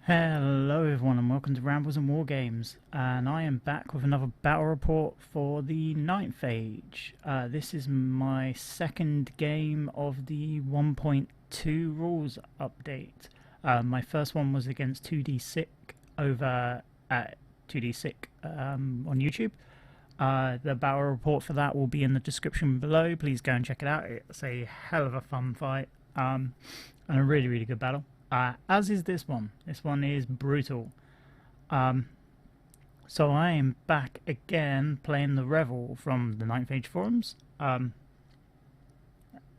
Hello everyone and welcome to Rambles and War Games, and I am back with another battle report for the Ninth Age. This is my second game of the 1.2 rules update. My first one was against 2D Sick over at 2D Sick on YouTube. The battle report for that will be in the description below. Please go and check it out. It's a hell of a fun fight and a really good battle. As is this one. This one is brutal. So I am back again playing the Revel from the Ninth Age forums.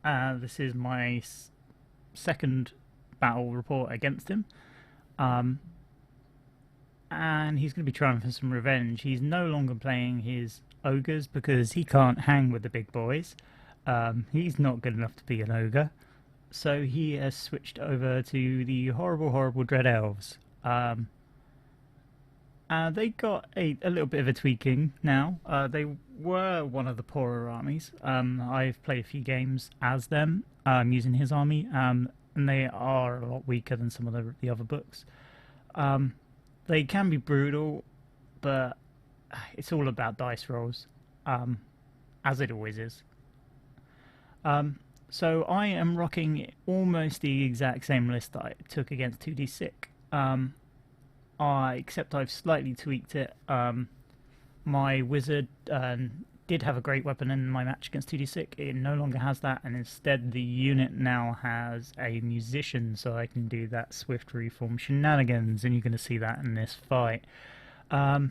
This is my second battle report against him. And he's going to be trying for some revenge. He's no longer playing his ogres because he can't hang with the big boys. He's not good enough to be an ogre. So he has switched over to the horrible Dread Elves. They got a little bit of a tweaking now. They were one of the poorer armies. I've played a few games as them, using his army, and they are a lot weaker than some of the other books. They can be brutal, but it's all about dice rolls, as it always is. So I am rocking almost the exact same list that I took against 2D Sick, except I've slightly tweaked it. My wizard did have a great weapon in my match against 2D Sick. It no longer has that, and instead the unit now has a musician, so I can do that swift reform shenanigans, and you're going to see that in this fight. So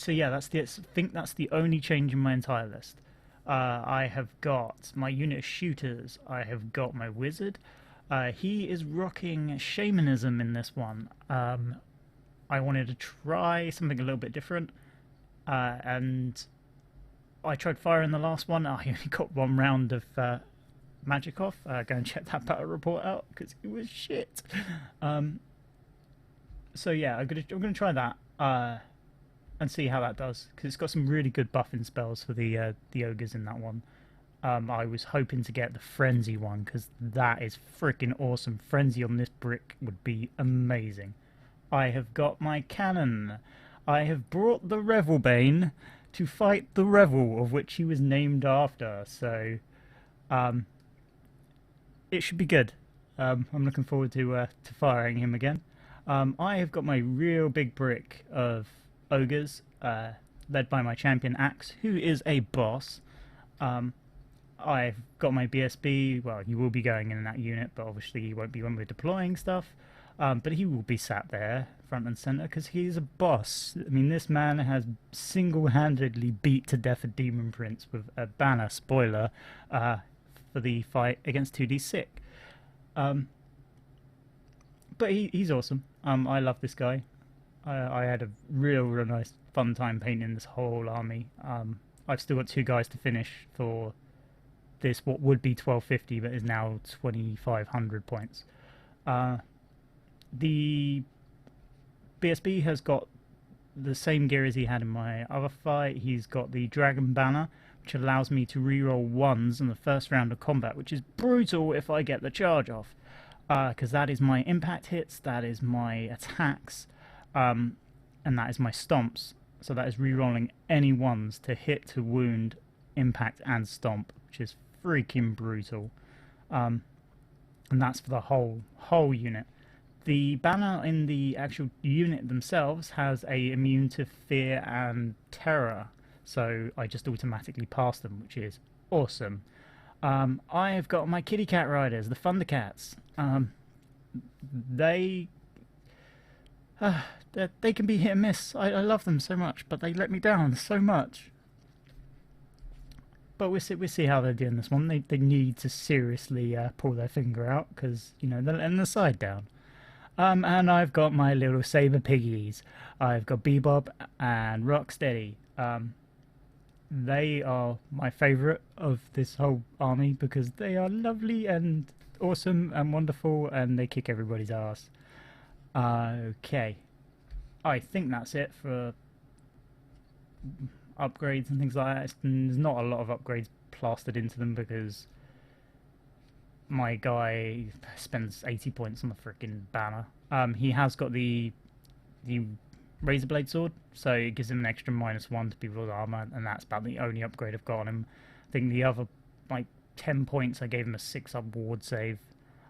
yeah, I think that's the only change in my entire list. I have got my unit of shooters, I have got my wizard. He is rocking shamanism in this one. I wanted to try something a little bit different, and I tried fire in the last one. I only got one round of magic off. Go and check that battle report out because it was shit. So yeah, I'm gonna try that. And see how that does, because it's got some really good buffing spells for the ogres in that one. I was hoping to get the frenzy one, because that is freaking awesome. Frenzy on this brick would be amazing. I have got my cannon. I have brought the Revelbane to fight the Revel, of which he was named after, so it should be good. I'm looking forward to firing him again. I have got my real big brick of ogres, led by my champion Axe, who is a boss. I've got my BSB. Well, you will be going in that unit, but obviously you won't be when we're deploying stuff. But he will be sat there front and center because he's a boss. I mean, this man has single-handedly beat to death a Demon Prince with a banner, spoiler, for the fight against 2D Sick. But he's awesome. I love this guy. I had a real nice fun time painting this whole army. I've still got 2 guys to finish for this, what would be 1250 but is now 2500 points. The BSB has got the same gear as he had in my other fight. He's got the Dragon Banner, which allows me to reroll 1s in the first round of combat, which is brutal if I get the charge off, because that is my impact hits, that is my attacks, and that is my stomps. So that is rerolling any ones to hit, to wound, impact, and stomp, which is freaking brutal. And that's for the whole unit. The banner in the actual unit themselves has a immune to fear and terror, so I just automatically pass them, which is awesome. I have got my kitty cat riders, the Thundercats. They can be hit and miss. I love them so much, but they let me down so much. But we'll see how they're doing this one. They need to seriously pull their finger out, because, you know, they're letting the side down. And I've got my little saber piggies. I've got Bebop and Rocksteady. They are my favourite of this whole army because they are lovely and awesome and wonderful, and they kick everybody's ass. Okay, I think that's it for upgrades and things like that. There's not a lot of upgrades plastered into them because my guy spends 80 points on the freaking banner. He has got the razor blade sword, so it gives him an extra -1 to people's armor, and that's about the only upgrade I've got on him. I think the other, like, 10 points, I gave him a 6-up ward save.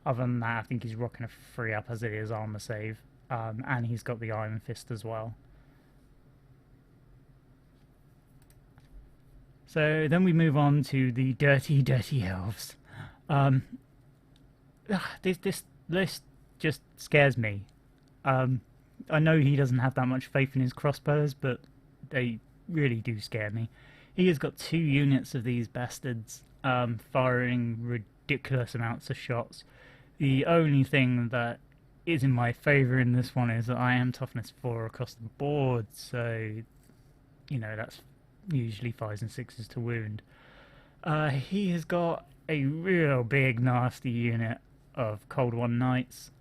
Other than that, I think he's rocking a 3-up as it is armor save, and he's got the Iron Fist as well. So then we move on to the dirty, dirty elves. This list just scares me. I know he doesn't have that much faith in his crossbows, but they really do scare me. He has got 2 units of these bastards, firing ridiculous amounts of shots. The only thing that is in my favour in this one is that I am toughness 4 across the board, so, you know, that's usually 5s and 6s to wound. He has got a real big nasty unit of Cold One Knights.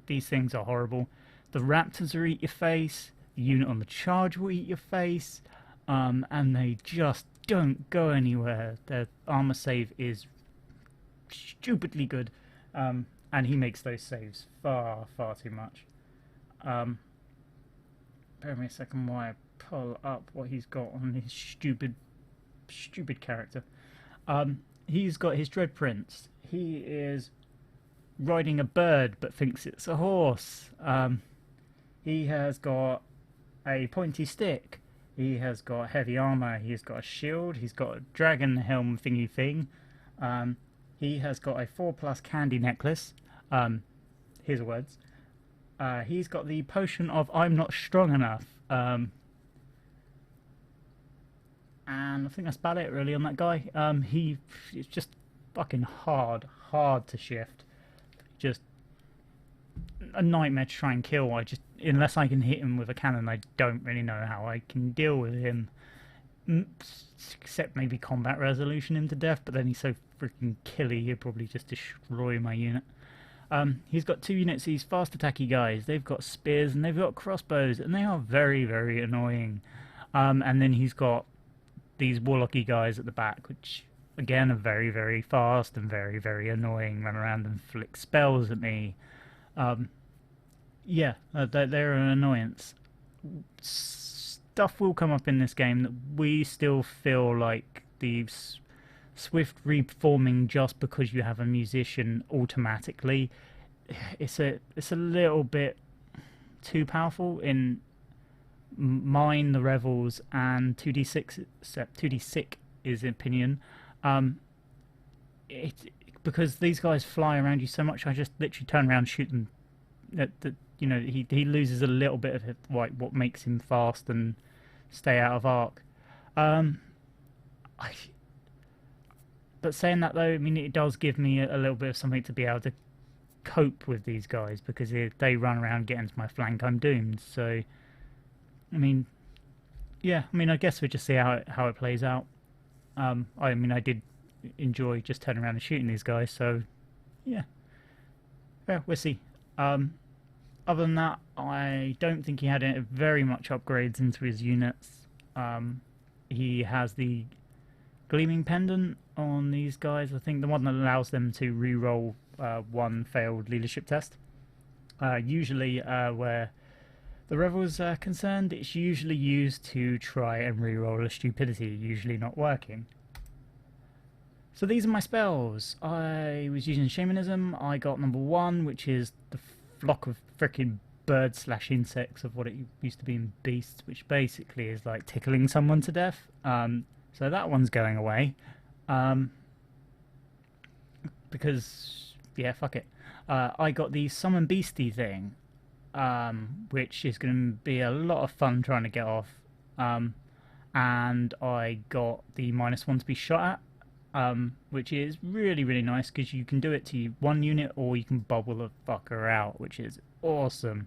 These things are horrible. The raptors will eat your face, the unit on the charge will eat your face, and they just don't go anywhere. Their armor save is stupidly good, and he makes those saves far, far too much. Bear me a second while I pull up what he's got on his stupid character. He's got his Dread Prince. He is riding a bird but thinks it's a horse. He has got a pointy stick. He has got heavy armor. He's got a shield. He's got a dragon helm thingy thing. He has got a 4+ candy necklace. His words. He's got the potion of I'm not strong enough. And I think that's about it really on that guy. It's just fucking hard to shift. Just a nightmare to try and kill. Unless I can hit him with a cannon, I don't really know how I can deal with him. Except maybe combat resolution him to death, but then he's so freaking killy, he'll probably just destroy my unit. He's got 2 units, these fast attacky guys. They've got spears and they've got crossbows, and they are very, very annoying. And then he's got these warlocky guys at the back, which again are very, very fast and very, very annoying, run around and flick spells at me. They're an annoyance. Stuff will come up in this game that we still feel like the swift reforming just because you have a musician automatically. It's a little bit too powerful in mine, the Revels, and 2D Sick is opinion. Because these guys fly around you so much, I just literally turn around and shoot them. He loses a little bit of what makes him fast and stay out of arc. But saying that though, I mean, it does give me a little bit of something to be able to cope with these guys, because if they run around and get into my flank, I'm doomed. So, I mean, I guess we'll just see how it plays out. I did enjoy just turning around and shooting these guys, so yeah, we'll see. Other than that, I don't think he had very much upgrades into his units. He has the Gleaming Pendant on these guys. I think the one that allows them to re-roll 1 failed leadership test. Usually, where the Revels are concerned, it's usually used to try and re-roll a stupidity, usually not working. So these are my spells. I was using Shamanism. I got number 1, which is the flock of frickin' birds/insects of what it used to be in Beasts, which basically is like tickling someone to death. So that one's going away. Because, yeah, fuck it. I got the Summon Beastie thing, which is going to be a lot of fun trying to get off. And I got the -1 to be shot at, which is really, really nice, because you can do it to 1 unit or you can bubble the fucker out, which is awesome.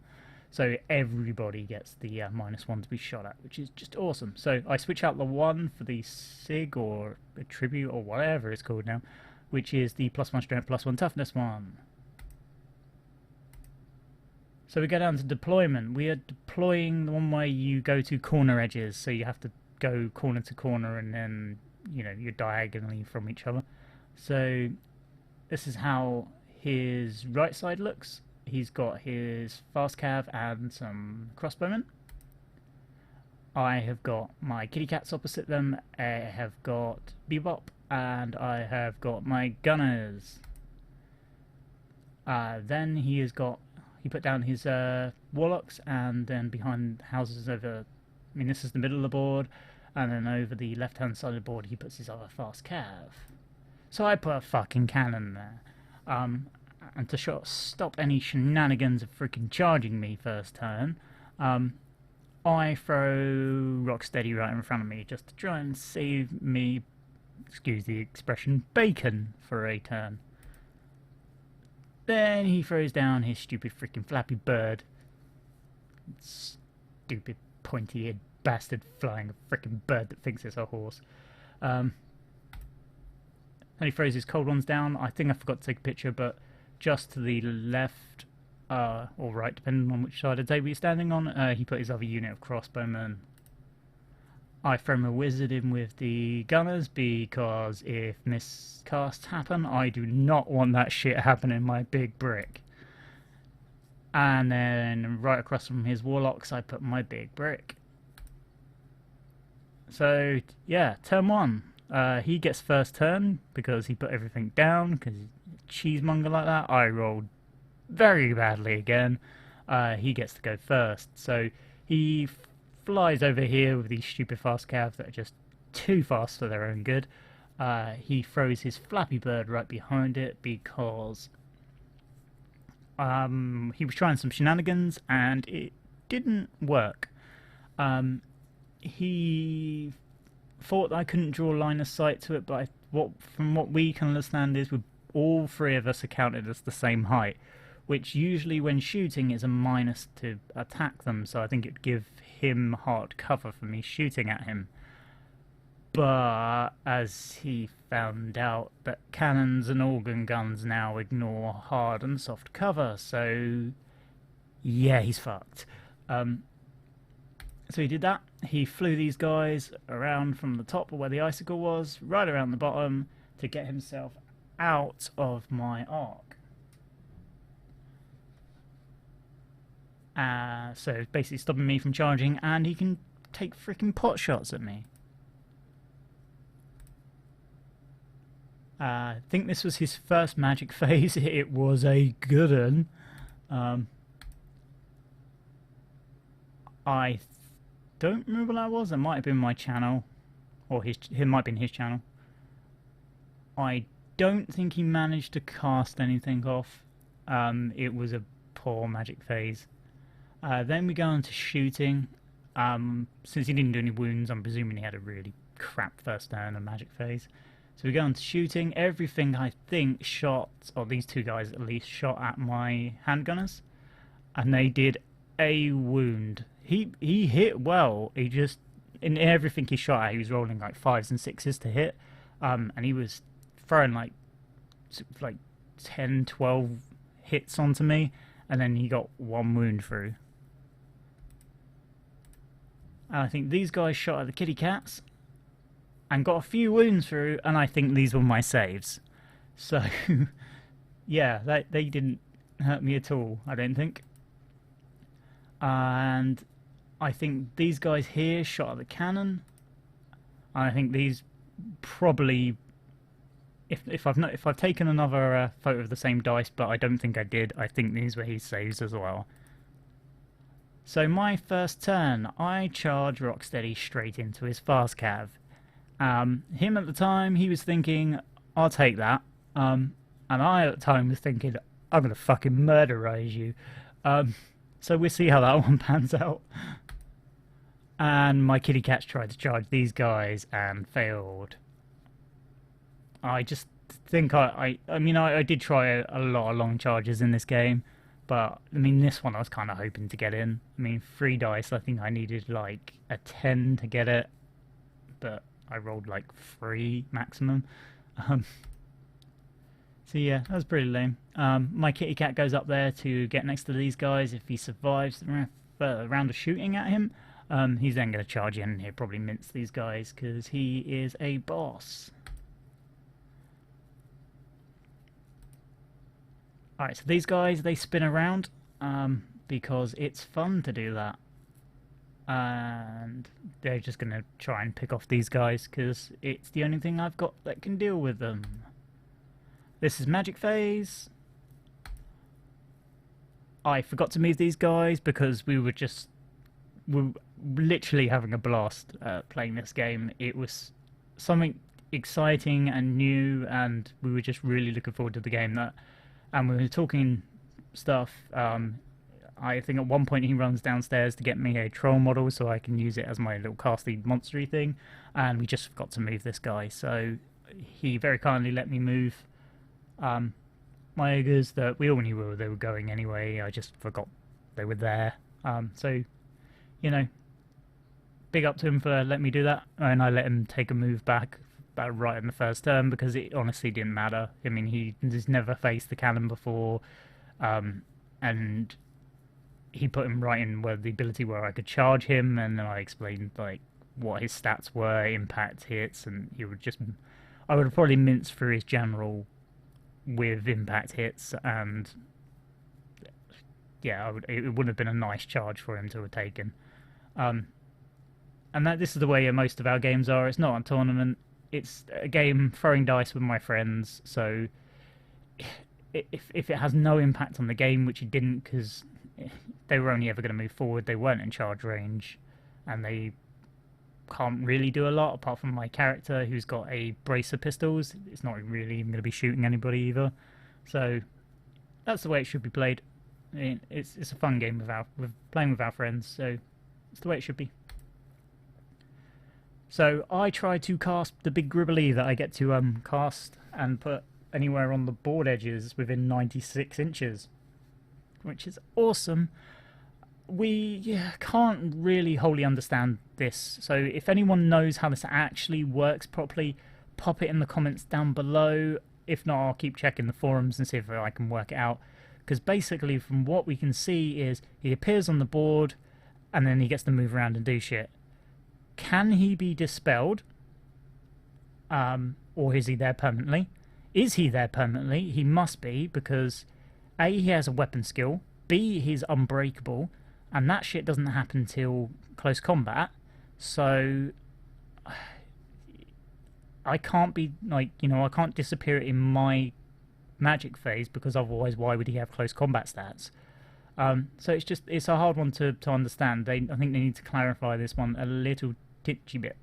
So everybody gets the -1 to be shot at, which is just awesome. So I switch out the 1 for the SIG or a Tribute or whatever it's called now, which is the +1 strength, +1 toughness one. So we go down to deployment. We are deploying the one where you go to corner edges, so you have to go corner to corner and then, you're diagonally from each other. So this is how his right side looks. He's got his fast cav and some crossbowmen. I have got my kitty cats opposite them. I have got Bebop, and I have got my gunners. Then he put down his warlocks, and then behind houses over, I mean this is the middle of the board, and then over the left hand side of the board he puts his other fast cav. So I put a fucking cannon there. And to stop any shenanigans of freaking charging me first turn, I throw Rocksteady right in front of me just to try and save me, excuse the expression, bacon for a turn. Then he throws down his stupid freaking Flappy Bird. Stupid pointy-eared bastard flying a freaking bird that thinks it's a horse. And he throws his cold ones down. I think I forgot to take a picture, but just to the left or right, depending on which side of the table you're standing on, he put his other unit of crossbowmen. I throw my wizard in with the gunners because if miscasts happen, I do not want that shit happening in my big brick. And then right across from his warlocks, I put my big brick. So yeah, turn one. He gets first turn because he put everything down, because he's a cheesemonger like that. I rolled very badly again. He gets to go first. So he flies over here with these stupid fast calves that are just too fast for their own good. He throws his Flappy Bird right behind it because he was trying some shenanigans and it didn't work. He thought that I couldn't draw line of sight to it, but from what we can understand is all three of us are counted as the same height, which usually when shooting is a minus to attack them, so I think it'd give him hard cover for me shooting at him. But as he found out that cannons and organ guns now ignore hard and soft cover, so yeah, he's fucked. So he did that. He flew these guys around from the top of where the icicle was, right around the bottom, to get himself out of my arc. So basically stopping me from charging, and he can take freaking pot shots at me. I think this was his first magic phase. It was a good one. I don't remember what that was. It might have been my channel, or it might have been his channel. I don't think he managed to cast anything off. It was a poor magic phase. Then we go on to shooting. Since he didn't do any wounds, I'm presuming he had a really crap first turn of magic phase. So we go on to shooting. Everything I think shot, or these two guys at least, shot at my handgunners, and they did a wound. He hit well. He just, in everything he shot at, he was rolling like 5s and 6s to hit, and he was throwing like 10, 12 hits onto me, and then he got one wound through. And I think these guys shot at the kitty cats and got a few wounds through, and I think these were my saves. So yeah, they didn't hurt me at all, I don't think. And I think these guys here shot at the cannon. And I think these probably, if I've taken another photo of the same dice, but I don't think I did, I think these were his saves as well. So my first turn, I charge Rocksteady straight into his fast cav. Him at the time, he was thinking, I'll take that. And I at the time was thinking, I'm going to fucking murderize you. So we'll see how that one pans out. And my kitty cats tried to charge these guys and failed. I just think I did try a lot of long charges in this game, but I mean this one I was kind of hoping to get in. I mean 3 dice, I think I needed like a 10 to get it, but I rolled like 3 maximum. So yeah, that was pretty lame. My kitty cat goes up there to get next to these guys. If he survives the round of shooting at him, he's then going to charge in and he'll probably mince these guys because he is a boss. Alright, so these guys, they spin around because it's fun to do that. And they're just going to try and pick off these guys because it's the only thing I've got that can deal with them. This is magic phase. I forgot to move these guys because we were literally having a blast playing this game. It was something exciting and new, and we were just really looking forward to the game. And we were talking stuff. I think at one point he runs downstairs to get me a troll model so I can use it as my little casty monstery thing, and we just forgot to move this guy. So he very kindly let me move my ogres that we all knew where they were going anyway. I just forgot they were there. So, you know, big up to him for letting me do that, and I let him take a move back right in the first turn because it honestly didn't matter. I mean, he's never faced the cannon before, and he put him right in where the ability where I could charge him, and then I explained like what his stats were, impact hits, and I would have probably minced through his general with impact hits, and yeah, it wouldn't have been a nice charge for him to have taken. And this is the way most of our games are. It's not a tournament. It's a game throwing dice with my friends. So if it has no impact on the game, which it didn't, because they were only ever going to move forward, they weren't in charge range, and they can't really do a lot apart from my character who's got a brace of pistols. It's not really even going to be shooting anybody either. So that's the way it should be played. It's a fun game with playing with our friends, so it's the way it should be. So I try to cast the big gribbly that I get to cast and put anywhere on the board edges within 96 inches, which is awesome. We can't really wholly understand this, so if anyone knows how this actually works properly, pop it in the comments down below. If not, I'll keep checking the forums and see if I can work it out, because basically from what we can see is he appears on the board and then he gets to move around and do shit. Can he be dispelled? Or is he there permanently? Is he there permanently? He must be, because A, he has a weapon skill, B, he's unbreakable, and that shit doesn't happen till close combat. So I can't be like, I can't disappear in my magic phase, because otherwise why would he have close combat stats? So it's a hard one to understand. I think they need to clarify this one a little titchy bit.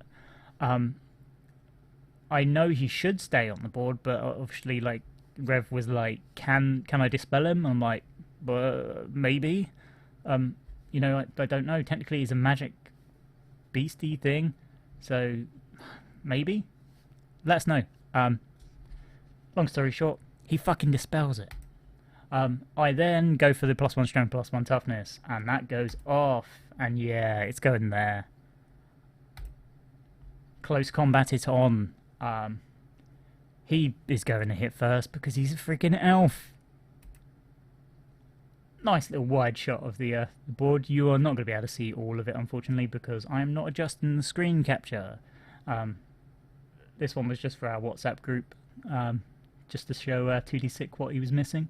I know he should stay on the board, but obviously, like, Rev was like, can I dispel him? I'm like, maybe. I don't know. Technically, he's a magic beastie thing, so maybe. Let us know. Long story short, he fucking dispels it. I then go for the +1 strength, +1 toughness, and that goes off, and yeah, it's going there. Close combat it on. He is going to hit first because he's a freaking elf. Nice little wide shot of the board. You are not going to be able to see all of it, unfortunately, because I am not adjusting the screen capture. This one was just for our WhatsApp group, just to show 2D Sick what he was missing.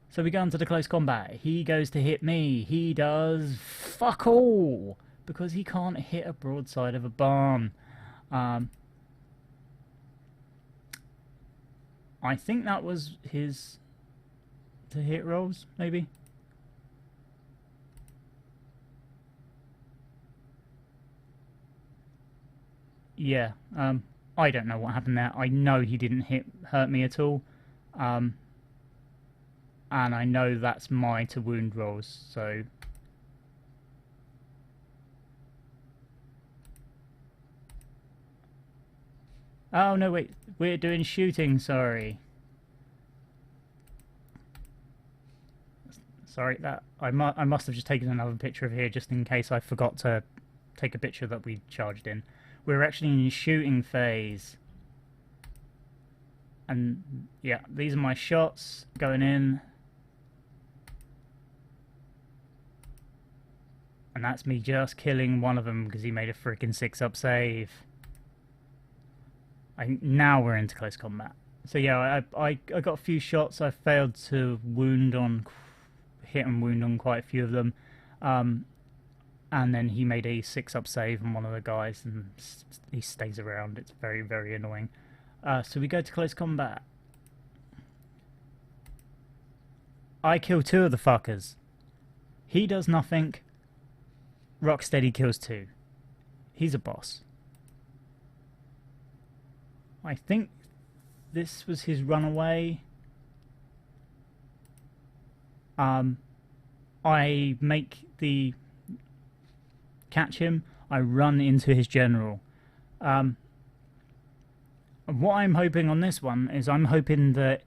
So we go into the close combat. He goes to hit me. He does fuck all, because he can't hit a broadside of a barn. I think that was his to hit rolls, maybe. Yeah, I don't know what happened there. I know he didn't hurt me at all. And I know that's my to wound rolls, so... Oh, no, wait. We're doing shooting, sorry. Sorry, that I must have just taken another picture of here just in case I forgot to take a picture that we charged in. We're actually in shooting phase. And, yeah, these are my shots going in. And that's me just killing one of them because he made a freaking 6-up save. Now we're into close combat. So yeah, I got a few shots. I failed to hit and wound on quite a few of them. Um, and then he made a 6-up save on one of the guys, and he stays around. It's very, very annoying. So we go to close combat. I kill 2 of the fuckers. He does nothing. Rocksteady kills 2. He's a boss. I think this was his runaway. I make the catch him. I run into his general. What I'm hoping on this one is I'm hoping that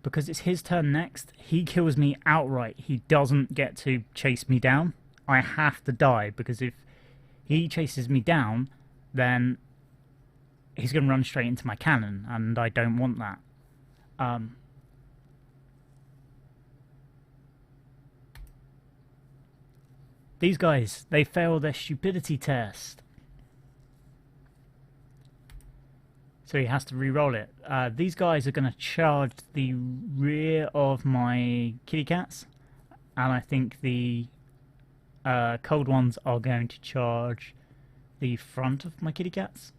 because it's his turn next, he kills me outright. He doesn't get to chase me down. I have to die, because if he chases me down, then he's going to run straight into my cannon, and I don't want that. These guys, they fail their stupidity test. So he has to re-roll it. These guys are going to charge the rear of my kitty cats, and I think the cold ones are going to charge the front of my kitty cats.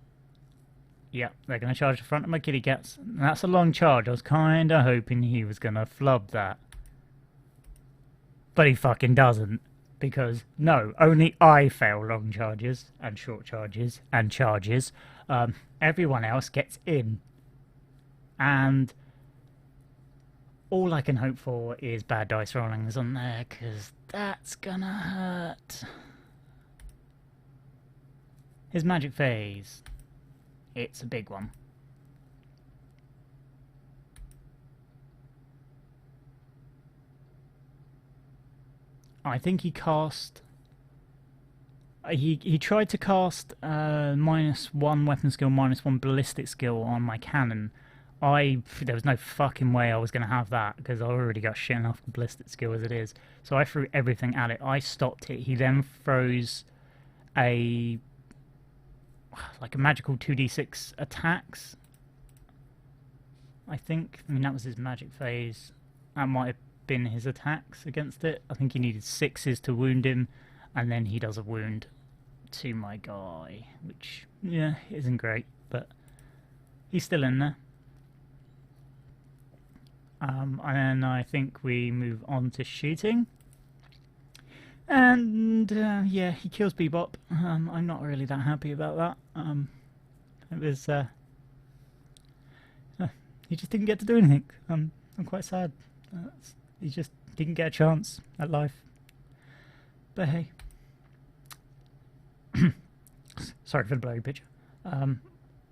Yeah, they're going to charge the front of my kitty cats. And that's a long charge. I was kind of hoping he was going to flub that. But he fucking doesn't. Because, no, only I fail long charges and short charges and charges. Everyone else gets in. And all I can hope for is bad dice rollings on there, because that's gonna hurt. His magic phase. It's a big one. I think he cast... He tried to cast -1 weapon skill, -1 ballistic skill on my cannon. There was no fucking way I was going to have that, because I already got shit enough ballistic skill as it is. So I threw everything at it. I stopped it. He then throws a magical 2d6 attacks, I think. I mean, that was his magic phase. That might have been his attacks against it. I think he needed 6s to wound him, and then he does a wound to my guy, which, yeah, isn't great, but he's still in there. And then I think we move on to shooting. And, yeah, he kills Bebop. I'm not really that happy about that. It was, he just didn't get to do anything. I'm quite sad. He just didn't get a chance at life. But hey. Sorry for the blurry picture.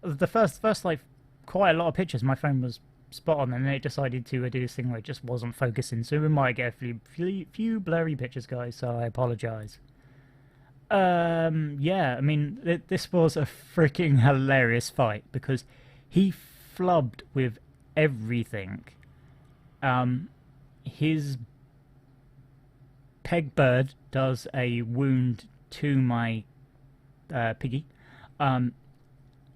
The first like quite a lot of pictures, my phone was spot on, and then it decided to do this thing where it just wasn't focusing, so we might get a few blurry pictures, guys, so I apologise. Yeah, I mean, this was a freaking hilarious fight, because he flubbed with everything. His peg bird does a wound to my piggy, and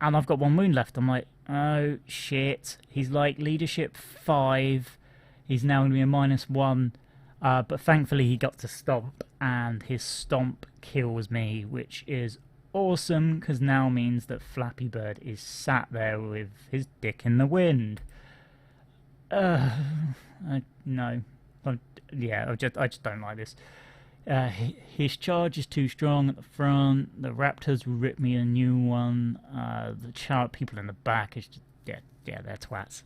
I've got 1 wound left. I'm like, oh shit, he's like leadership 5, he's now going to be a -1, but thankfully he got to stomp, and his stomp kills me, which is awesome, because now means that Flappy Bird is sat there with his dick in the wind. No. Yeah, I just don't like this. His charge is too strong at the front. The Raptors rip me a new one. The people in the back is just, yeah, they're twats.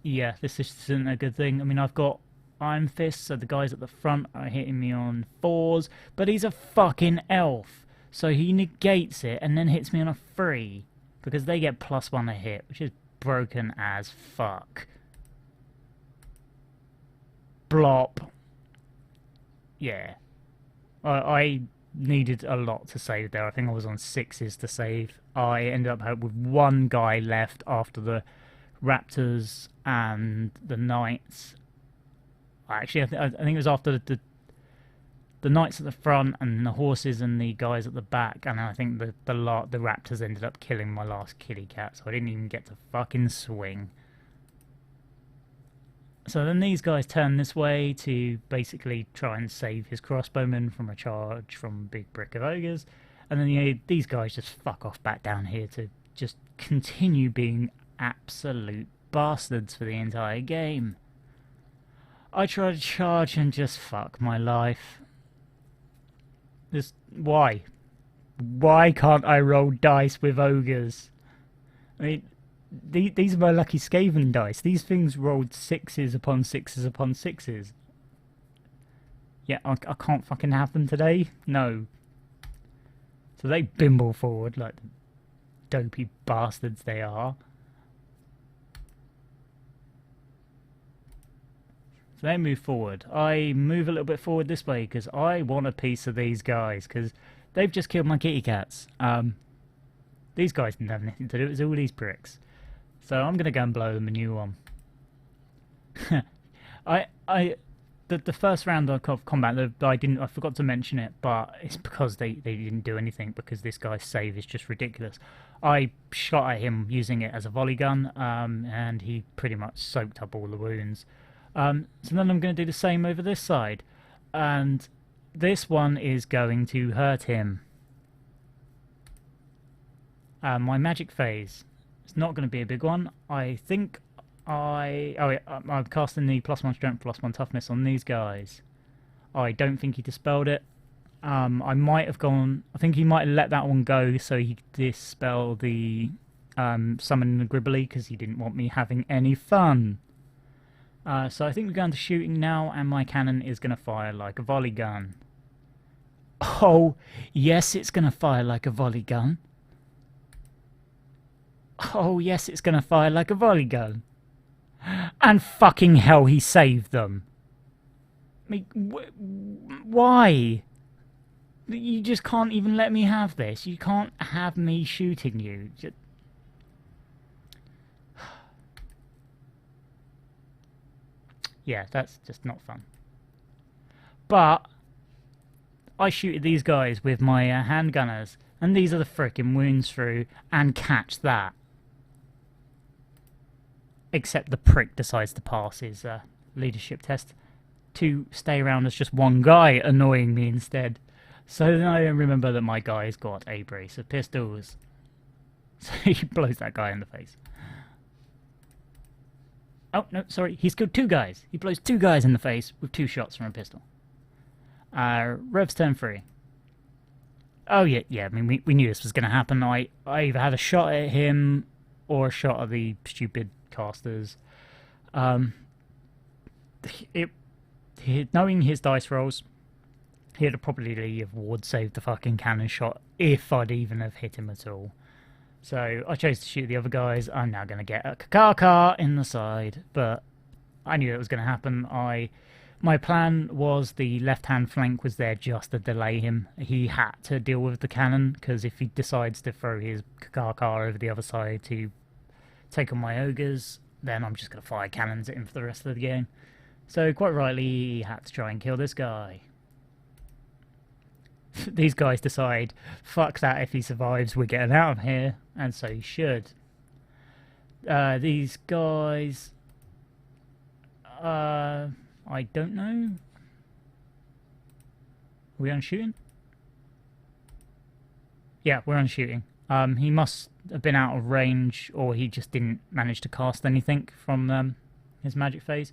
Yeah, this isn't a good thing. I mean, I've got Iron Fist, so the guys at the front are hitting me on 4s, but he's a fucking elf, so he negates it and then hits me on a 3, because they get +1 a hit, which is broken as fuck. Blop. Yeah. I needed a lot to save there. I think I was on 6s to save. I ended up with 1 guy left after the Raptors and the Knights. Actually, I think it was after the the knights at the front and the horses and the guys at the back, and I think the raptors ended up killing my last kitty cat, so I didn't even get to fucking swing. So then these guys turn this way to basically try and save his crossbowmen from a charge from Big Brick of Ogres, and then these guys just fuck off back down here to just continue being absolute bastards for the entire game. I try to charge and just fuck my life. Just why? Why can't I roll dice with ogres? I mean, these are my lucky Skaven dice. These things rolled 6s upon 6s upon 6s. Yeah, I can't fucking have them today? No. So they bimble forward like the dopey bastards they are. So they move forward. I move a little bit forward this way because I want a piece of these guys because they've just killed my kitty cats. These guys didn't have anything to do. It was all these pricks. So I'm gonna go and blow them a new one. The first round of combat, I forgot to mention it, but it's because they didn't do anything because this guy's save is just ridiculous. I shot at him using it as a volley gun, and he pretty much soaked up all the wounds. So then I'm going to do the same over this side, and this one is going to hurt him. My magic phase. It's not going to be a big one. I think I'm casting the +1 strength, +1 toughness on these guys. I don't think he dispelled it. I might have gone... I think he might have let that one go so he could dispel the summon the Gribbly because he didn't want me having any fun. So I think we're going to shooting now, and my cannon is going to fire like a volley gun. Oh, yes, it's going to fire like a volley gun. Oh, yes, it's going to fire like a volley gun. And fucking hell, he saved them. I mean, why? You just can't even let me have this. You can't have me shooting you. Just... Yeah, that's just not fun. But I shoot at these guys with my handgunners, and these are the frickin' wounds through, and catch that. Except the prick decides to pass his leadership test to stay around as just one guy, annoying me instead. So then I remember that my guy's got a brace of pistols. So he blows that guy in the face. Oh, no, sorry, he's killed 2 guys. He blows 2 guys in the face with 2 shots from a pistol. Rev's turn 3. Oh, yeah, I mean, we knew this was going to happen. I either had a shot at him or a shot at the stupid casters. Knowing his dice rolls, he'd have probably have ward saved the fucking cannon shot if I'd even have hit him at all. So I chose to shoot the other guys. I'm now going to get a Kakaka in the side, but I knew it was going to happen. My plan was the left-hand flank was there just to delay him. He had to deal with the cannon, because if he decides to throw his Kakaka over the other side to take on my ogres, then I'm just going to fire cannons at him for the rest of the game. So quite rightly, he had to try and kill this guy. These guys decide, fuck that, if he survives, we're getting out of here, and so he should. These guys... I don't know. Are we on shooting? Yeah, we're on shooting. He must have been out of range, or he just didn't manage to cast anything from his magic phase.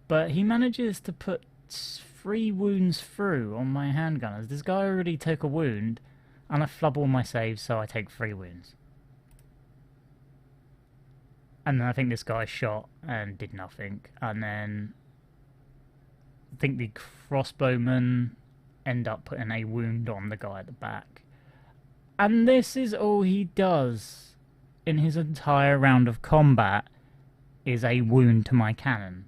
But he manages to put 3 wounds through on my handgunners. This guy already took a wound, and I flub all my saves, so I take 3 wounds. And then I think this guy shot and did nothing. And then I think the crossbowmen end up putting a wound on the guy at the back. And this is all he does in his entire round of combat, is a wound to my cannon.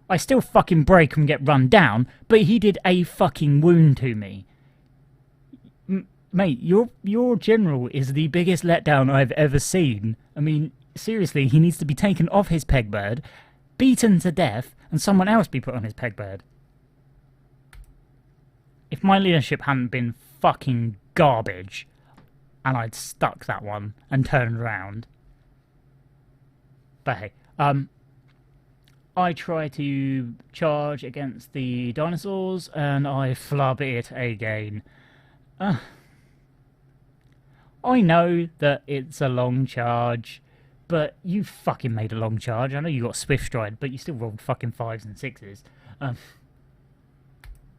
I still fucking break and get run down, but he did a fucking wound to me. Mate, your general is the biggest letdown I've ever seen. I mean, seriously, he needs to be taken off his pegbird, beaten to death, and someone else be put on his pegbird. If my leadership hadn't been fucking garbage, and I'd stuck that one and turned around. But hey, I try to charge against the dinosaurs, and I flub it again. I know that it's a long charge, but you fucking made a long charge. I know you got Swift Stride, but you still rolled fucking 5s and 6s.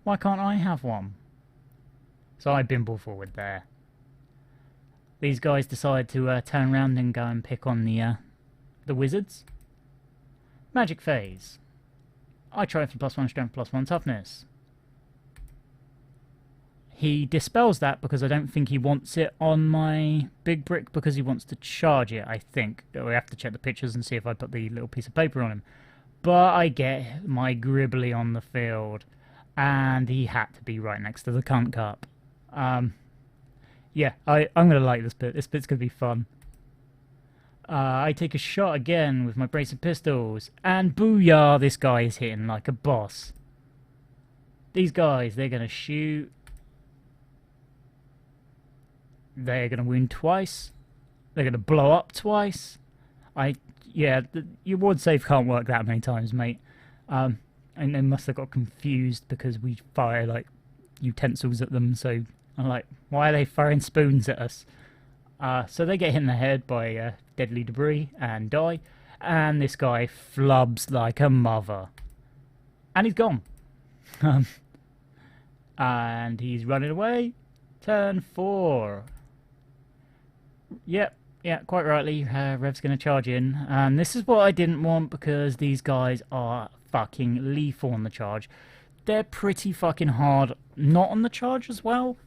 Why can't I have one? So I bimble forward there. These guys decide to turn around and go and pick on the wizards. Magic phase. I try for +1 strength, +1 toughness. He dispels that because I don't think he wants it on my big brick because he wants to charge it, I think. We have to check the pictures and see if I put the little piece of paper on him. But I get my Gribbly on the field, and he had to be right next to the cunt cup. Yeah, I'm going to like this bit. This bit's going to be fun. I take a shot again with my brace of pistols, and booyah, this guy is hitting like a boss. These guys, they're going to shoot. They're going to wound twice. They're going to blow up twice. Yeah, your ward save can't work that many times, mate. And they must have got confused because we fire, like, utensils at them, so I'm like, why are they throwing spoons at us? So they get hit in the head by deadly debris and die, and this guy flubs like a mother. And he's gone. And he's running away. Turn 4. Yep, yeah, quite rightly, Rev's going to charge in. And this is what I didn't want because these guys are fucking lethal on the charge. They're pretty fucking hard not on the charge as well.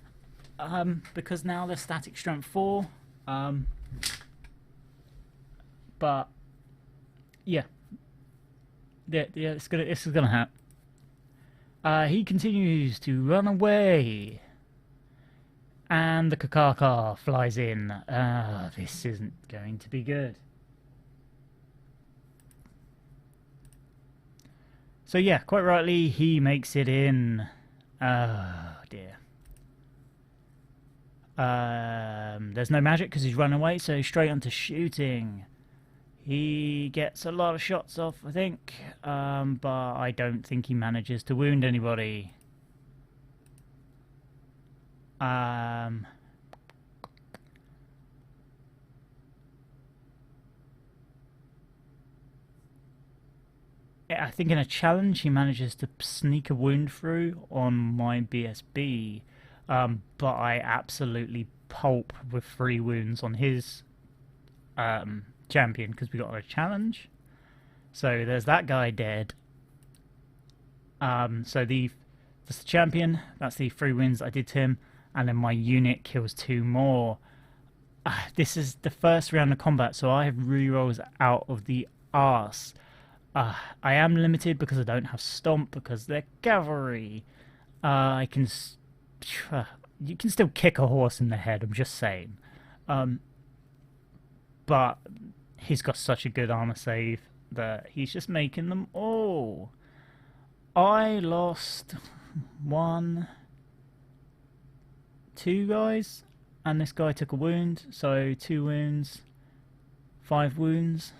Because now they're static strength 4. But yeah, this is gonna happen. He continues to run away, and the Kakaka flies in. This isn't going to be good. So yeah, quite rightly, he makes it in. Oh dear. There's no magic because he's run away, so straight onto shooting. He gets a lot of shots off, I think, but I don't think he manages to wound anybody. I think in a challenge he manages to sneak a wound through on my BSB. But I absolutely pulp with 3 wounds on his champion because we got a challenge. So there's that guy dead. So that's the champion. That's the 3 wounds I did to him, and then my unit kills 2 more. This is the first round of combat, so I have rerolls out of the arse. I am limited because I don't have stomp because they're cavalry. I can. You can still kick a horse in the head, I'm just saying. But he's got such a good armor save that he's just making them all. I lost 1, 2 guys, and this guy took a wound, so 2 wounds, 5 wounds.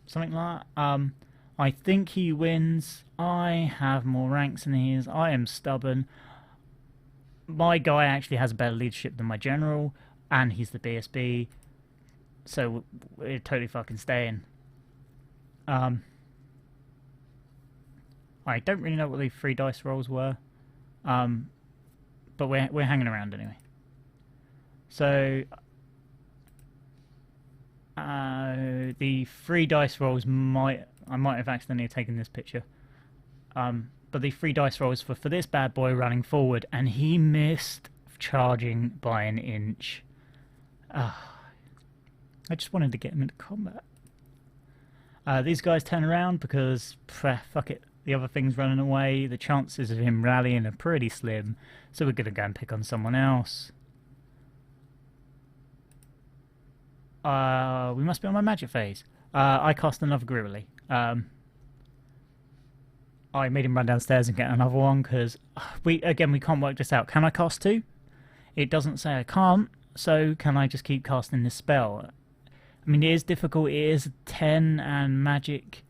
Something like that. I think he wins. I have more ranks than he is. I am stubborn. My guy actually has a better leadership than my general, and he's the BSB. So we're totally fucking staying. I don't really know what the 3 dice rolls were, but we're hanging around anyway. So the 3 dice rolls I might have accidentally taken this picture. But the 3 dice rolls for this bad boy running forward, and he missed charging by an inch. I just wanted to get him into combat. These guys turn around because, fuck it, the other thing's running away. The chances of him rallying are pretty slim, so we're going to go and pick on someone else. We must be on my magic phase. I cast another Gribbly. I made him run downstairs and get another one because we can't work this out. Can I cast 2? It doesn't say I can't, so can I just keep casting this spell? I mean, it is difficult. It is 10, and magic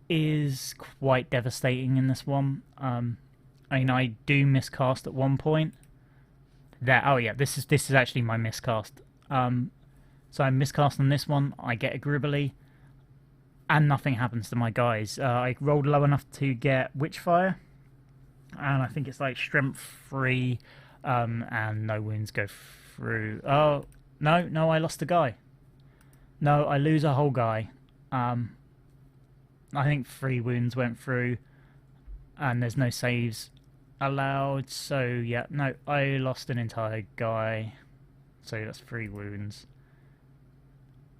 is quite devastating in this one. I mean, I do miscast at one point. Oh yeah, this is actually my miscast. So I miscast on this one. I get a Gribbly, and nothing happens to my guys. I rolled low enough to get Witchfire, and I think it's like Strength 3, and no wounds go through. Oh no, I lost a guy. No, I lose a whole guy. I think 3 wounds went through, and there's no saves allowed. So yeah, no, I lost an entire guy. So that's 3 wounds.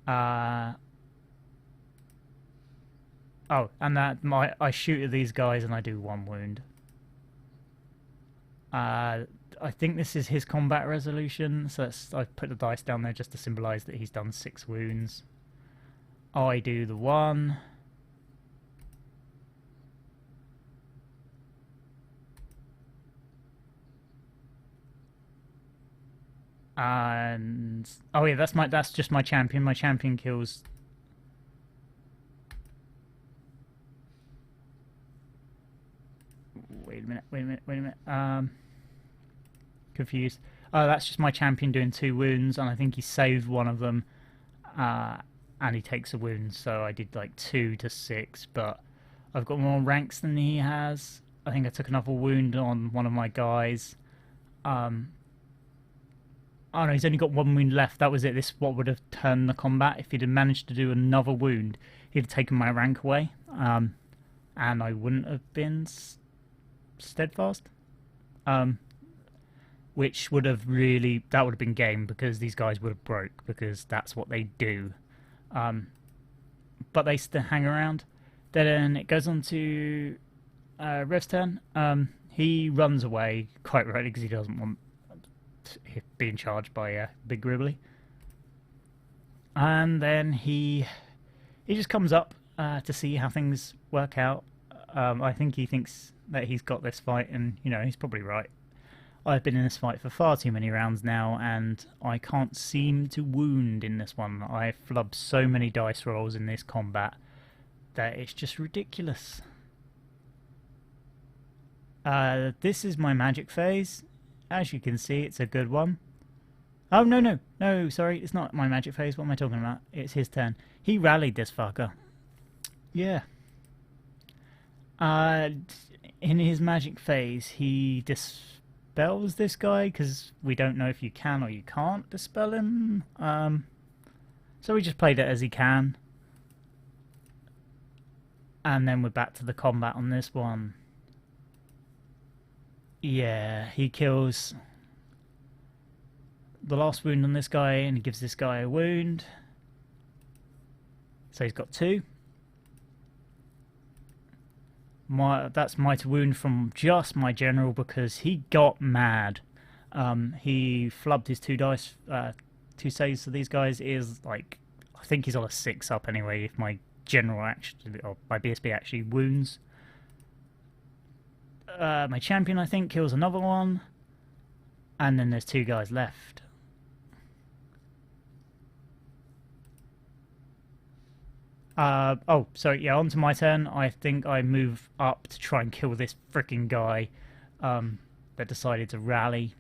Oh, and I shoot at these guys and I do 1 wound. I think this is his combat resolution, so I've put the dice down there just to symbolise that he's done 6 wounds. I do the 1. And oh yeah, that's just my champion. My champion kills. Wait a minute. Confused. Oh, that's just my champion doing 2 wounds, and I think he saved one of them, and he takes a wound. So I did like 2 to 6, but I've got more ranks than he has. I think I took another wound on one of my guys. Oh no, he's only got 1 wound left. That was it. This is what would have turned the combat. If he'd have managed to do another wound, he'd have taken my rank away, and I wouldn't have been steadfast. Which would have that would have been game, because these guys would have broke, because that's what they do. But they still hang around. Then it goes on to Rev's turn. He runs away, quite rightly, because he doesn't want being charged by Big Gribbly. And then he just comes up to see how things work out. I think he thinks that he's got this fight, and he's probably right. I've been in this fight for far too many rounds now, and I can't seem to wound in this one. I flubbed so many dice rolls in this combat that it's just ridiculous. This is my magic phase. As you can see, it's a good one. Oh, no, sorry, it's not my magic phase. What am I talking about? It's his turn. He rallied this fucker. Yeah. In his magic phase, he dispels this guy, because we don't know if you can or you can't dispel him. So we just played it as he can. And then we're back to the combat on this one. Yeah, he kills the last wound on this guy, and he gives this guy a wound. So he's got 2. That's my wound from just my general, because he got mad. He flubbed his 2 dice, 2 saves. So these guys is like, I think he's on a 6 up anyway. If my general actually, or my BSB actually wounds. My champion, I think, kills another one, and then there's 2 guys left. Oh, sorry, yeah, on to my turn. I think I move up to try and kill this freaking guy that decided to rally.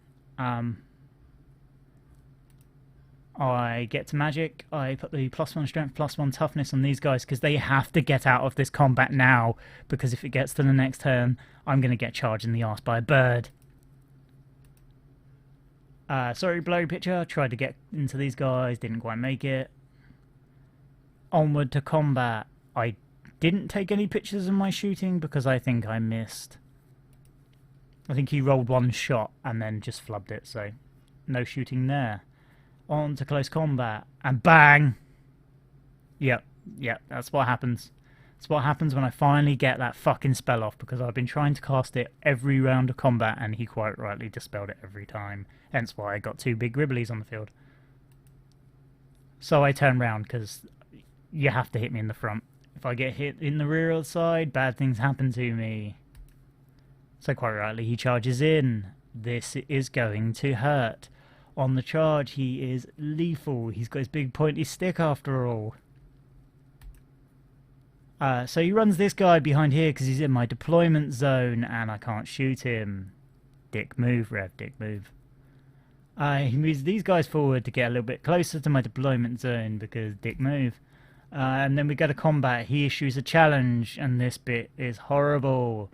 I get to magic. I put the +1 strength, +1 toughness on these guys, because they have to get out of this combat now, because if it gets to the next turn, I'm going to get charged in the arse by a bird. Sorry, blurry picture. Tried to get into these guys, didn't quite make it. Onward to combat. I didn't take any pictures of my shooting because I think I missed. I think he rolled 1 shot and then just flubbed it, so no shooting there. On to close combat, and bang! Yep, that's what happens. That's what happens when I finally get that fucking spell off, because I've been trying to cast it every round of combat, and he quite rightly dispelled it every time. Hence why I got 2 big Gribblies on the field. So I turn round, because you have to hit me in the front. If I get hit in the rear or the side, bad things happen to me. So quite rightly, he charges in. This is going to hurt. On the charge, he is lethal. He's got his big pointy stick after all. So he runs this guy behind here because he's in my deployment zone and I can't shoot him. Dick move, Rev, dick move. He moves these guys forward to get a little bit closer to my deployment zone because dick move. And then we go to combat. He issues a challenge and this bit is horrible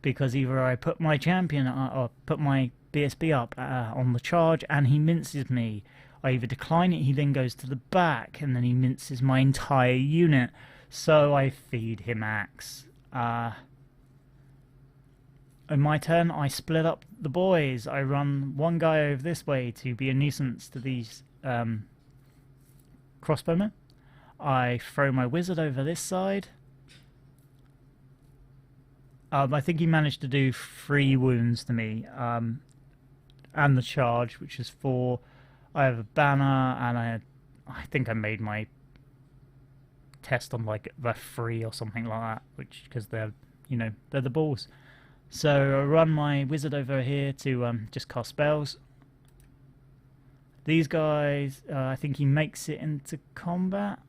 because either I put my champion or put my BSB up on the charge and he minces me. I either decline it, he then goes to the back and then he minces my entire unit. So I feed him axe. In my turn, I split up the boys. I run one guy over this way to be a nuisance to these crossbowmen. I throw my wizard over this side. I think he managed to do 3 wounds to me. And the charge, which is 4. I have a banner, and I think I made my test on like the 3 or something like that, which because they're they're the balls. So I run my wizard over here to just cast spells. These guys, I think he makes it into combat.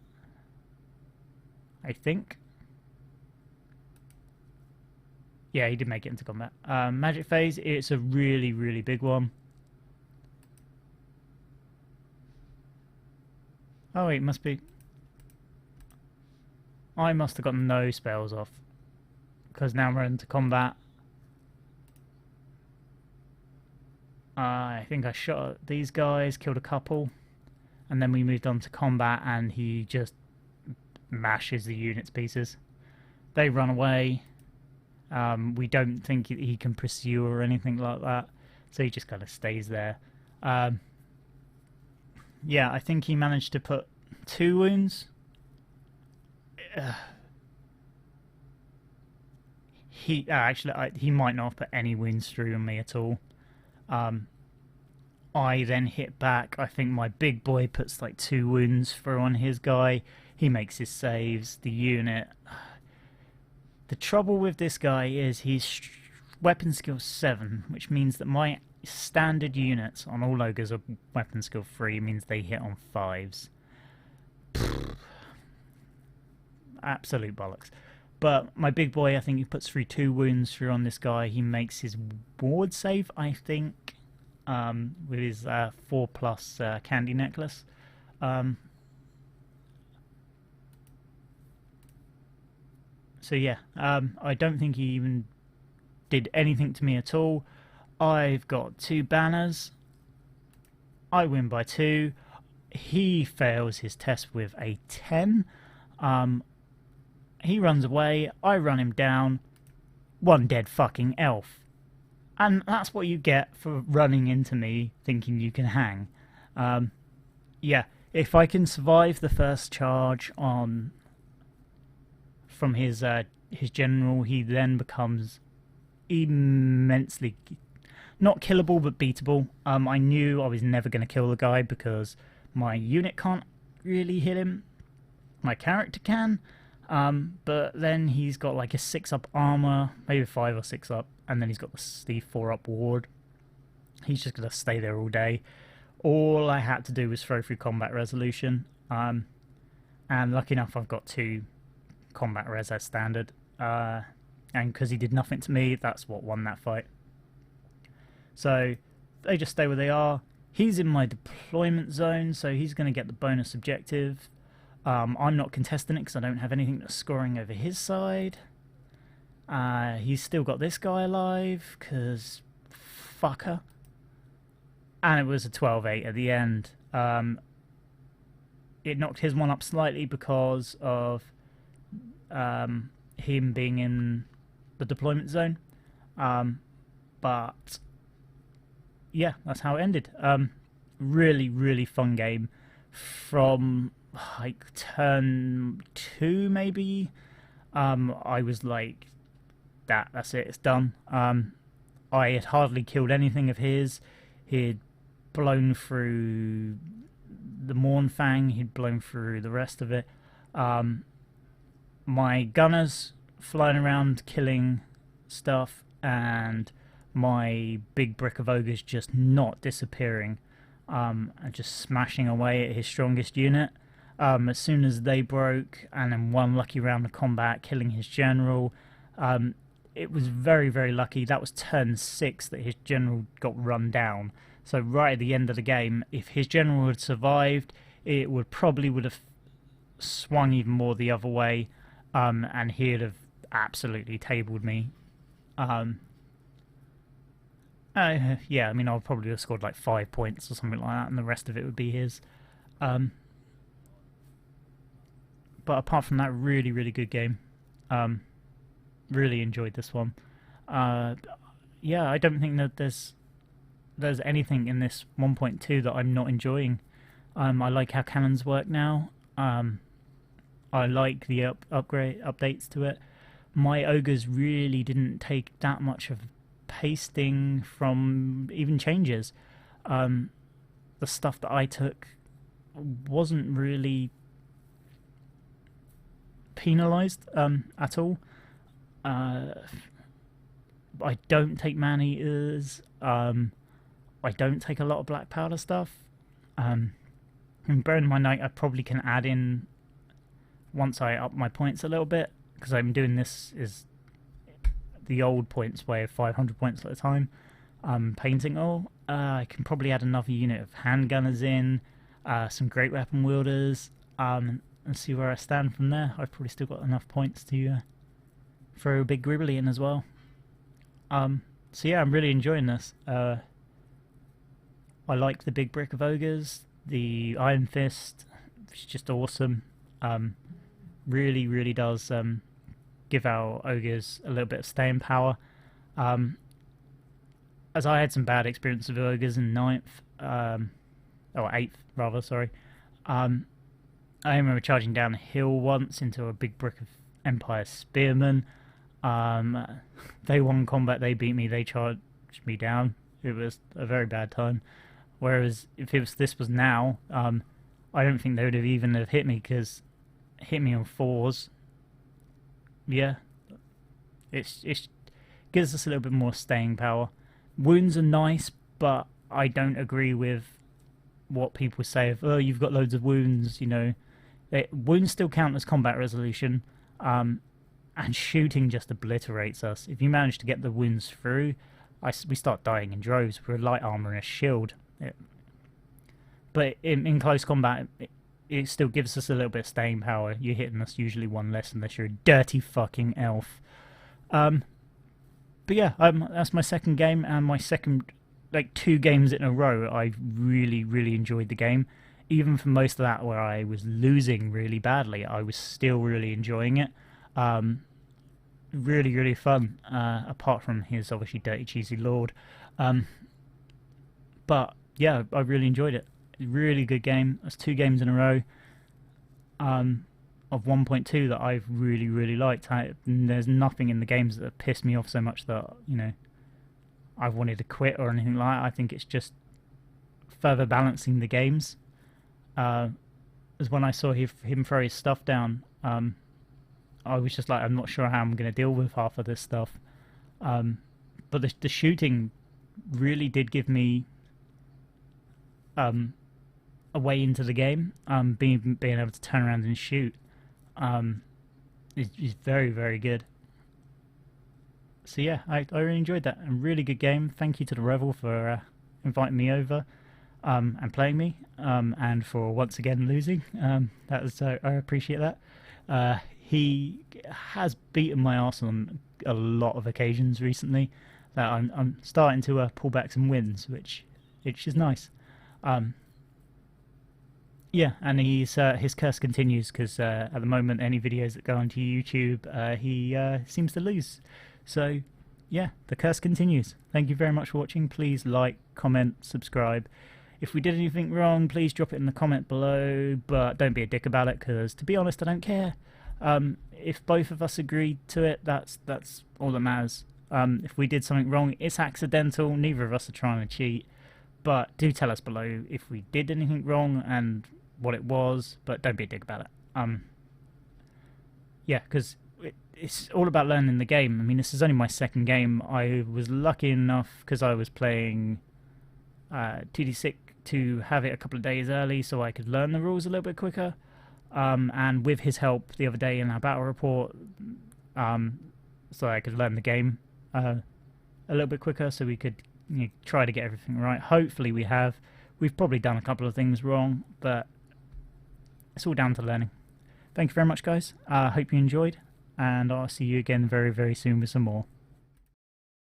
I think. Yeah, he did make it into combat. Magic phase, it's a really, really big one. Oh wait, it must be... I must have got no spells off. Because now we're into combat. I think I shot at these guys, killed a couple. And then we moved on to combat and he just mashes the units pieces. They run away. We don't think he can pursue or anything like that. So he just kind of stays there. Yeah, I think he managed to put 2 wounds. He might not have put any wounds through on me at all. I then hit back. I think my big boy puts like 2 wounds through on his guy. He makes his saves. The unit. The trouble with this guy is he's weapon skill 7, which means that my standard units on all ogres are weapon skill 3, means they hit on 5s. Absolute bollocks. But my big boy, I think he puts through 2 wounds through on this guy. He makes his ward save, I think, with his 4+ candy necklace. So yeah, I don't think he even did anything to me at all. I've got 2 banners. I win by 2. He fails his test with a 10. He runs away. I run him down. 1 dead fucking elf. And that's what you get for running into me thinking you can hang. Yeah, if I can survive the first charge on from his general, he then becomes immensely not killable but beatable. I knew I was never going to kill the guy because my unit can't really hit him. My character can, but then he's got like a 6-up armor, maybe 5 or 6 up, and then he's got the 4-up ward. He's just going to stay there all day. All I had to do was throw through combat resolution, and lucky enough I've got 2 combat res as standard, and because he did nothing to me, that's what won that fight. So they just stay where they are. He's in my deployment zone, so he's going to get the bonus objective. I'm not contesting it because I don't have anything that's scoring over his side. He's still got this guy alive because fucker. And it was a 12-8 at the end. It knocked his one up slightly because of him being in the deployment zone. But yeah, that's how it ended. Really, really fun game. From like turn 2 maybe, I was like, that's it, it's done. I had hardly killed anything of his. He'd blown through the Mornfang, he'd blown through the rest of it. my gunners flying around killing stuff, and my big brick of ogres just not disappearing, and just smashing away at his strongest unit. As soon as they broke, and then one lucky round of combat killing his general, it was very, very lucky. That was turn 6 that his general got run down. So right at the end of the game, if his general had survived, it would have swung even more the other way, and he'd have absolutely tabled me. Yeah, I mean, I'll probably have scored like 5 points or something like that, and the rest of it would be his. But apart from that, really, really good game. Really enjoyed this one. Yeah, I don't think that there's anything in this 1.2 that I'm not enjoying. I like how cannons work now. I like the updates to it. My ogres really didn't take that much of pasting from even changes. The stuff that I took wasn't really penalised at all. I don't take man-eaters. I don't take a lot of black powder stuff. And bearing in mind, I probably can add in once I up my points a little bit, because I'm doing this is the old points way of 500 points at a time. Painting all. I can probably add another unit of handgunners in, some great weapon wielders, and see where I stand from there. I've probably still got enough points to throw a big gribbly in as well. So yeah, I'm really enjoying this. I like the big brick of ogres, the Iron Fist, which is just awesome. Really, really does give our ogres a little bit of staying power. As I had some bad experience with ogres in 9th, or 8th rather, sorry. I remember charging down a hill once into a big brick of Empire Spearmen. They won combat, they beat me, they charged me down. It was a very bad time. Whereas if this was now, I don't think they would have even hit me, because hit me on 4s. Yeah, it gives us a little bit more staying power. Wounds are nice, but I don't agree with what people say of, oh, you've got loads of wounds, you know. Wounds still count as combat resolution, and shooting just obliterates us. If you manage to get the wounds through, we start dying in droves. We're a light armor and a shield. But in close combat, it still gives us a little bit of staying power. You're hitting us usually one less unless you're a dirty fucking elf. But yeah, that's my second game, and my second, like, 2 games in a row. I really, really enjoyed the game. Even for most of that where I was losing really badly, I was still really enjoying it. Really, really fun, apart from his obviously dirty, cheesy lord. But yeah, I really enjoyed it. Really good game. That's 2 games in a row of 1.2 that I've really, really liked. There's nothing in the games that pissed me off so much that, you know, I've wanted to quit or anything like that. I think it's just further balancing the games. As when I saw him throw his stuff down, I was just like, I'm not sure how I'm going to deal with half of this stuff. But the shooting really did give me a way into the game. Being able to turn around and shoot is very, very good. So yeah, I really enjoyed that. A really good game. Thank you to the Revel for inviting me over and playing me, and for once again losing. That was I appreciate that. He has beaten my arse on a lot of occasions recently. That I'm starting to pull back some wins, which is nice. Yeah, and his curse continues, because at the moment any videos that go onto YouTube, he seems to lose. So yeah, the curse continues. Thank you very much for watching. Please like, comment, subscribe. If we did anything wrong, please drop it in the comment below, but don't be a dick about it, because to be honest, I don't care. If both of us agreed to it, that's all that matters. If we did something wrong, it's accidental. Neither of us are trying to cheat. But do tell us below if we did anything wrong and what it was, but don't be a dick about it. yeah, because it's all about learning the game. I mean, this is only my second game. I was lucky enough because I was playing 2D6 to have it a couple of days early so I could learn the rules a little bit quicker. And with his help the other day in our battle report, so I could learn the game a little bit quicker so we could try to get everything right. Hopefully we have. We've probably done a couple of things wrong, but it's all down to learning. Thank you very much, guys. I hope you enjoyed, and I'll see you again very, very soon with some more.